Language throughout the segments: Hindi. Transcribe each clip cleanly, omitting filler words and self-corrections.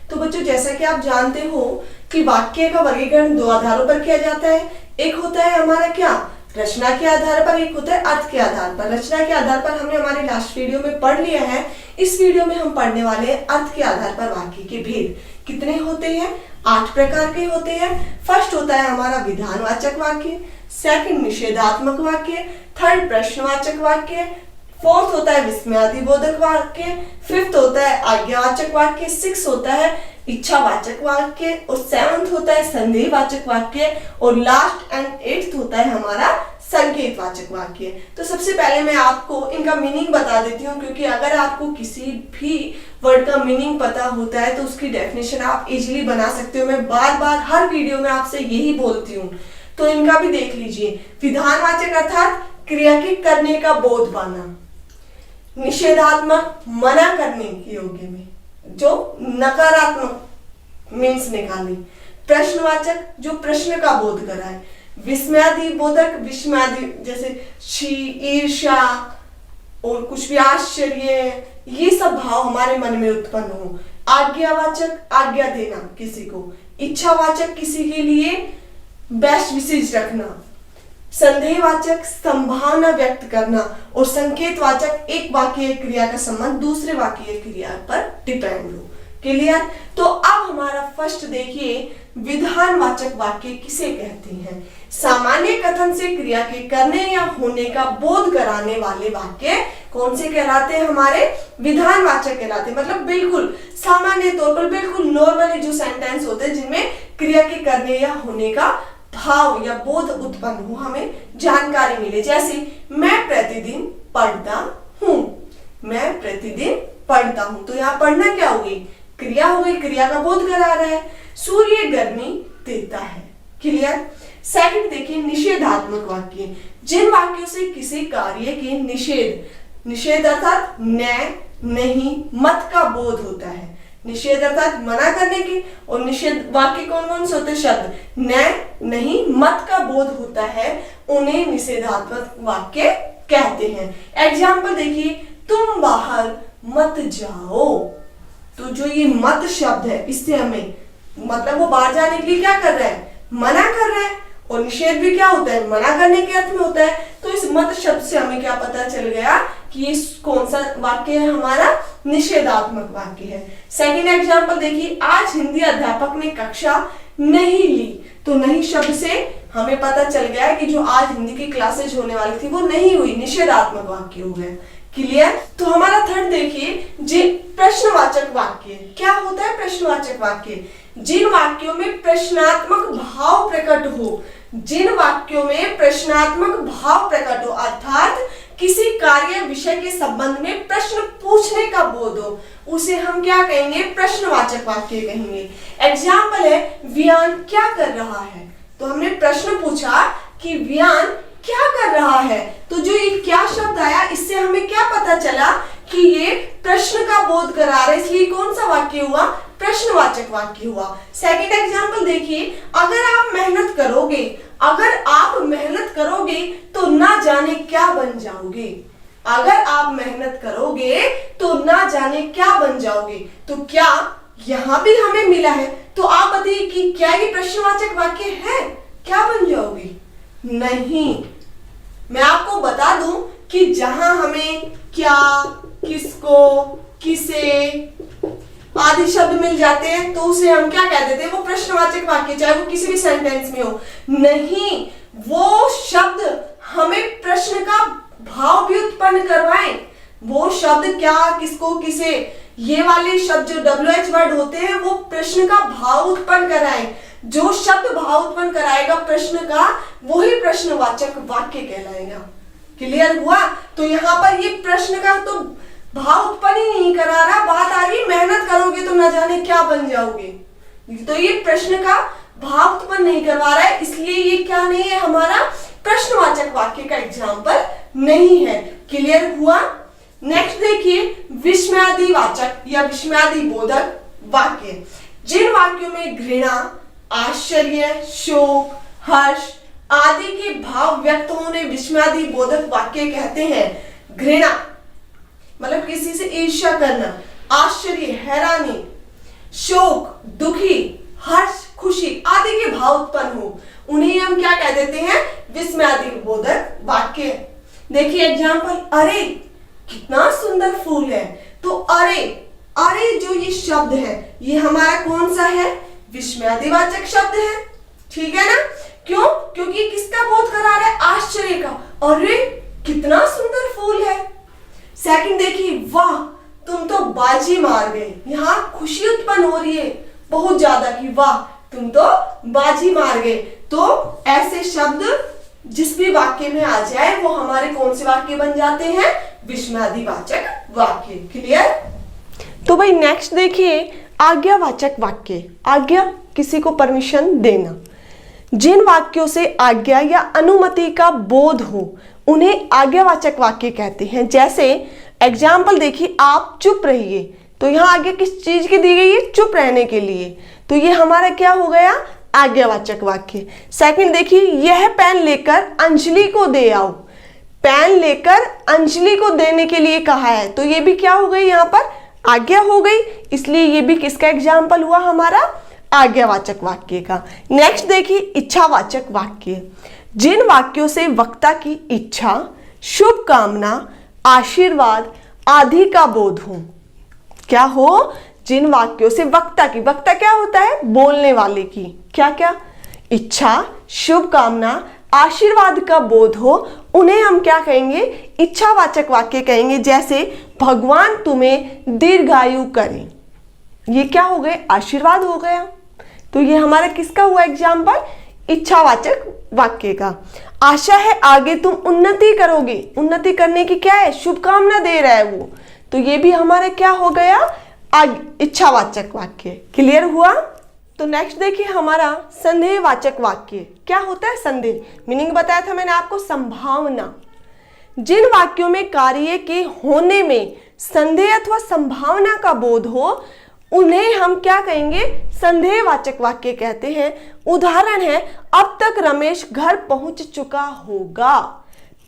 तो बच्चों जैसा कि आप जानते हो कि वाक्य का वर्गीकरण दो आधारों पर किया जाता है। एक होता है हमारा क्या, रचना के आधार पर, एक होता है अर्थ के आधार पर। रचना के आधार पर हमने हमारे लास्ट वीडियो में पढ़ लिया है। इस वीडियो में हम पढ़ने वाले हैं अर्थ के आधार पर वाक्य के भेद। कितने होते हैं? 8 प्रकार के होते हैं। फर्स्ट होता है हमारा विधानवाचक वाक्य, सेकंड निषेधात्मक वाक्य, थर्ड प्रश्नवाचक वाक्य, फोर्थ होता है विस्मयादिबोधक वाक्य, फिफ्थ होता है आज्ञावाचक वाक्य, सिक्स होता है इच्छावाचक वाक्य और सेवंथ होता है संदेहवाचक वाक्य और लास्ट एंड एट्थ होता है हमारा संकेतवाचक वाक्य। तो सबसे पहले मैं आपको इनका मीनिंग बता देती हूँ, क्योंकि अगर आपको किसी भी वर्ड का मीनिंग पता होता है तो उसकी डेफिनेशन आप इजीली बना सकते हो। मैं बार बार हर वीडियो में आपसे यही बोलती हूँ, तो इनका भी देख लीजिए। विधानवाचक अर्थात क्रिया के करने का बोध पाना, निषेधात्मक मना करने के योग्य में जो नकारात्मक मीन्स निकाले, प्रश्नवाचक जो प्रश्न का बोध कराए, विस्मयादिबोधक विस्मयादि जैसे छी, ईर्ष्या और कुछ भी आश्चर्य, ये सब भाव हमारे मन में उत्पन्न हो। आज्ञावाचक आज्ञा देना किसी को, इच्छावाचक किसी के लिए बेस्ट विशेष रखना, संदेहवाचक संभावना व्यक्त करना और संकेतवाचक एक वाक्य क्रिया का संबंध दूसरे वाक्य क्रिया पर डिपेंड हो। क्लियर? तो अब हमारा फर्स्ट देखिए, विधानवाचक वाक्य किसे कहते हैं? सामान्य कथन से क्रिया के करने या होने का बोध कराने वाले वाक्य कौन से कहलाते हैं? हमारे विधानवाचक कहलाते हैं। मतलब बिल्कुल सामान्य तौर पर बिल्कुल नॉर्मली जो सेंटेंस होते हैं जिनमें क्रिया के करने या होने का भाव या बोध उत्पन्न हो, हमें जानकारी मिले। जैसे मैं प्रतिदिन पढ़ता हूं, मैं प्रतिदिन पढ़ता हूं, तो यहाँ पढ़ना क्या हो गई? क्रिया हो गई, क्रिया का बोध करा रहा है। सूर्य गर्मी देता है। क्लियर? सेकंड देखिए, निषेधात्मक वाक्य, जिन वाक्यों से किसी कार्य के निषेध अर्थात न, नहीं, मत का बोध होता है। निषेध अर्थात मना करने की, और निषेध वाक्य कौन कौन से होते हैं? शब्द न, नहीं, मत का बोध होता है, उन्हें निषेधात्मक वाक्य कहते हैं। एग्जाम्पल देखिए, तुम बाहर मत जाओ। तो जो ये मत शब्द है, इससे हमें मतलब वो बाहर जाने के लिए क्या कर रहा है? मना कर रहा है। और निषेध भी क्या होता है? मना करने के अर्थ में होता है। तो इस मत शब्द से हमें क्या पता चल गया कि ये कौन सा वाक्य है? हमारा निषेधात्मक वाक्य है। सेकंड एग्जांपल देखिए, आज हिंदी अध्यापक ने कक्षा नहीं ली। तो नहीं शब्द से हमें पता चल गया कि जो आज हिंदी की क्लासेज होने वाली थी वो नहीं हुई, निषेधात्मक वाक्य हो गया। क्लियर? तो हमारा थर्ड देखिए, जी प्रश्नवाचक वाक्य क्या होता है? प्रश्नवाचक वाक्य जिन वाक्यों में प्रश्नात्मक भाव प्रकट हो, जिन वाक्यों में प्रश्नात्मक भाव प्रकट हो अर्थात किसी कार्य विषय के संबंध में प्रश्न पूछने का बोध हो, उसे हम क्या कहेंगे? प्रश्नवाचक वाक्य कहेंगे। एग्जाम्पल है, वियान क्या कर रहा है? तो हमने प्रश्न पूछा कि वियान क्या कर रहा है, तो जो ये क्या शब्द आया, इससे हमें क्या पता चला कि ये प्रश्न का बोध करा रहा है, इसलिए कौन सा वाक्य हुआ? प्रश्नवाचक वाक्य हुआ। सेकंड एग्जांपल देखिए, अगर आप मेहनत करोगे तो ना जाने क्या बन जाओगे। अगर आप मेहनत करोगे तो ना जाने क्या बन जाओगे। तो क्या यहां भी हमें मिला है? तो आप बताइए कि क्या ये प्रश्नवाचक वाक्य है? क्या बन जाओगे? नहीं। मैं आपको बता दूं कि जहां हमें क्या, किसको, किसे आदि शब्द मिल जाते हैं तो उसे हम क्या कह देते हैं? वो प्रश्नवाचक वाक्य, चाहे वो किसी भी सेंटेंस में हो। नहीं, वो शब्द हमें प्रश्न का भाव भी उत्पन्न करवाएं। वो शब्द क्या, किसको, किसे, ये वाले शब्द जो WH वर्ड होते हैं वो प्रश्न का भाव उत्पन्न कराएं। जो शब्द भाव उत्पन्न कराएगा प्रश्न का, वही प्रश्नवाचक वाक्य कहलाएगा। क्लियर हुआ? तो यहाँ पर ये प्रश्न का तो भाव उत्पन्न ही नहीं करा रहा, बात आ रही मेहनत करोगे तो न जाने क्या बन जाओगे, तो ये प्रश्न का भाव उत्पन्न नहीं करवा रहा है, इसलिए ये क्या नहीं है? हमारा प्रश्नवाचक वाक्य का एग्जाम्पल नहीं है। क्लियर हुआ? नेक्स्ट देखिए, विस्मयादिवाचक या विस्मयादिबोधक वाक्य, जिन वाक्यों में घृणा, आश्चर्य, शोक, हर्ष आदि के भाव व्यक्त होने विस्मयादिबोधक वाक्य कहते हैं। घृणा मतलब किसी से ईर्ष्या करना, आश्चर्य हैरानी, शोक, दुखी, हर्ष, खुशी आदि के भाव उत्पन्न हो, उन्हें हम क्या कह देते हैं? विस्मयादि बोधक वाक्य। देखिए एग्जाम्पल, अरे कितना सुंदर फूल है, तो अरे, अरे जो ये शब्द है ये हमारा कौन सा है? विस्मयादिवाचक शब्द है, ठीक है ना? क्यों? क्योंकि किसका बोध करा रहा है? आश्चर्य का। अरे कितना सुंदर फूल है। सेकंड देखिए, वाह तुम तो बाजी मार गए, यहाँ खुशी उत्पन्न हो रही है बहुत ज्यादा कि वाह तुम तो बाजी मार गए। तो ऐसे शब्द जिस भी वाक्य में आ जाए वो हमारे कौन से वाक्य बन जाते हैं? विस्मयादिवाचक वाक्य। क्लियर? तो भाई नेक्स्ट देखिए, आज्ञावाचक वाक्य। आज्ञा, किसी को परमिशन देना। जिन वाक्यों से आज्ञा या अनुमति का बोध हो उन्हें आज्ञावाचक वाक्य कहते हैं। जैसे एग्जाम्पल देखिए, आप चुप रहिए, तो यहाँ आज्ञा किस चीज की दी गई है? चुप रहने के लिए, तो ये हमारा क्या हो गया? आज्ञावाचक वाक्य। सेकंड देखिए, यह पेन लेकर अंजलि को दे आओ। पेन लेकर अंजलि को देने के लिए कहा है, तो ये भी क्या हो गई? यहाँ पर आज्ञा हो गई, इसलिए ये भी किसका एग्जाम्पल हुआ? हमारा आज्ञावाचक वाक्य का। नेक्स्ट देखिए, इच्छावाचक वाक्य। जिन वाक्यों से वक्ता की इच्छा, शुभ कामना, आशीर्वाद आदि का बोध हो। क्या हो? जिन वाक्यों से वक्ता की, वक्ता क्या होता है? बोलने वाले की क्या क्या? इच्छा, शुभ कामना, आशीर्वाद का बोध हो, उन्हें हम क्या कहेंगे? इच्छावाचक वाक्य कहेंगे। जैसे भगवान तुम्हें दीर्घायु करें, ये क्या हो गए? आशीर्वाद हो गया। तो ये हमारा किसका हुआ एग्जाम्पल? इच्छावाचक वाक्य का। आशा है आगे तुम उन्नति करोगे, उन्नति करने की क्या है? शुभकामना दे रहा है वो, तो ये भी हमारा क्या हो गया? इच्छावाचक वाक्य। क्लियर हुआ? तो नेक्स्ट देखिए हमारा संदेहवाचक वाक्य। क्या होता है संदेह? मीनिंग बताया था मैंने आपको, संभावना। जिन वाक्यों में कार्य के होने में संदेह अथवा संभावना का बोध हो उन्हें हम क्या कहेंगे? संदेहवाचक वाक्य कहते हैं। उदाहरण है, अब तक रमेश घर पहुंच चुका होगा।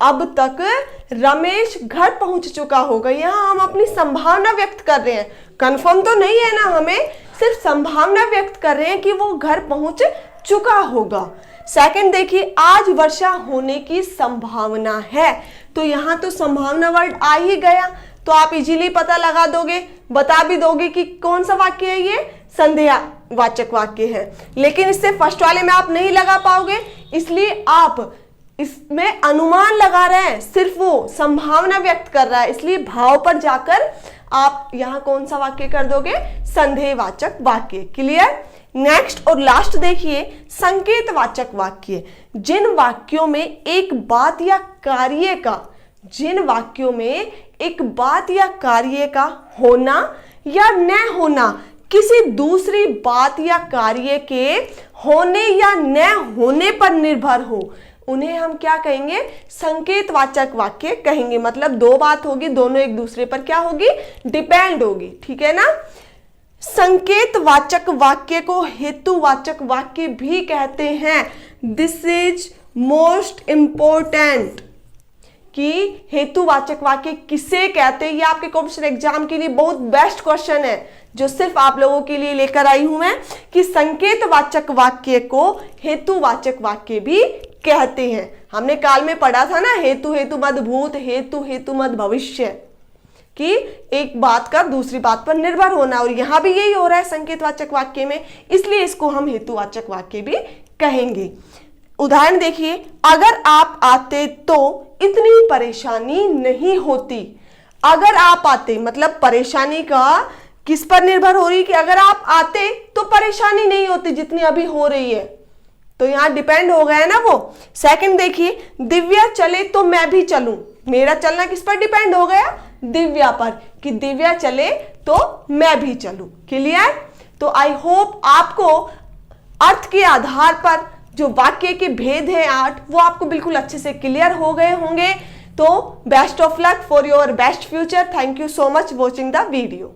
अब तक रमेश घर पहुंच चुका होगा, यहाँ हम अपनी संभावना व्यक्त कर रहे हैं, कंफर्म तो नहीं है ना, हमें सिर्फ संभावना व्यक्त कर रहे हैं कि वो घर पहुंच चुका होगा। सेकंड देखिए, आज वर्षा होने की संभावना है, तो यहाँ तो संभावना वर्ड आ ही गया, तो आप इजीली पता लगा दोगे, बता भी दोगे कि कौन सा वाक्य है ये? संदेहवाचक वाक्य है। लेकिन इससे फर्स्ट वाले में आप नहीं लगा पाओगे, इसलिए आप इसमें अनुमान लगा रहे हैं, सिर्फ वो संभावना व्यक्त कर रहा है, इसलिए भाव पर जाकर आप यहाँ कौन सा वाक्य कर दोगे? संदेहवाचक वाक्य। क्लियर? नेक्स्ट और लास्ट देखिए, संकेतवाचक वाक्य। जिन वाक्यों में एक बात या कार्य का, जिन वाक्यों में एक बात या कार्य का होना या न होना किसी दूसरी बात या कार्य के होने या न होने पर निर्भर हो, उन्हें हम क्या कहेंगे? संकेतवाचक वाक्य कहेंगे। मतलब दो बात होगी, दोनों एक दूसरे पर क्या होगी? डिपेंड होगी, ठीक है ना? संकेतवाचक वाक्य को हेतुवाचक वाक्य भी कहते हैं। दिस इज मोस्ट इंपॉर्टेंट कि हेतुवाचक वाक्य किसे कहते हैं। ये आपके कॉम्पिटिशन एग्जाम के लिए बहुत बेस्ट क्वेश्चन है, जो सिर्फ आप लोगों के लिए लेकर आई हूं मैं, कि संकेतवाचक वाक्य को हेतुवाचक वाक्य भी कहते हैं। हमने काल में पढ़ा था ना, हेतु हेतु मद भूत, हेतु हेतु मद भविष्य, कि एक बात का दूसरी बात पर निर्भर होना, और यहां भी यही हो रहा है संकेतवाचक वाक्य में, इसलिए इसको हम हेतुवाचक वाक्य भी कहेंगे। उदाहरण देखिए, अगर आप आते तो इतनी परेशानी नहीं होती। अगर आप आते मतलब परेशानी का किस पर निर्भर हो रही है? कि अगर आप आते तो परेशानी नहीं होती जितनी अभी हो रही है, तो यहां डिपेंड हो गया ना वो। सेकंड देखिए, दिव्या चले तो मैं भी चलूं। मेरा चलना किस पर डिपेंड हो गया? दिव्या पर, कि दिव्या चले तो मैं भी चलूं। क्लियर? तो आई होप आपको अर्थ के आधार पर जो वाक्य के भेद है 8, वो आपको बिल्कुल अच्छे से क्लियर हो गए होंगे। तो best of luck for your best future. Thank you so much watching the video.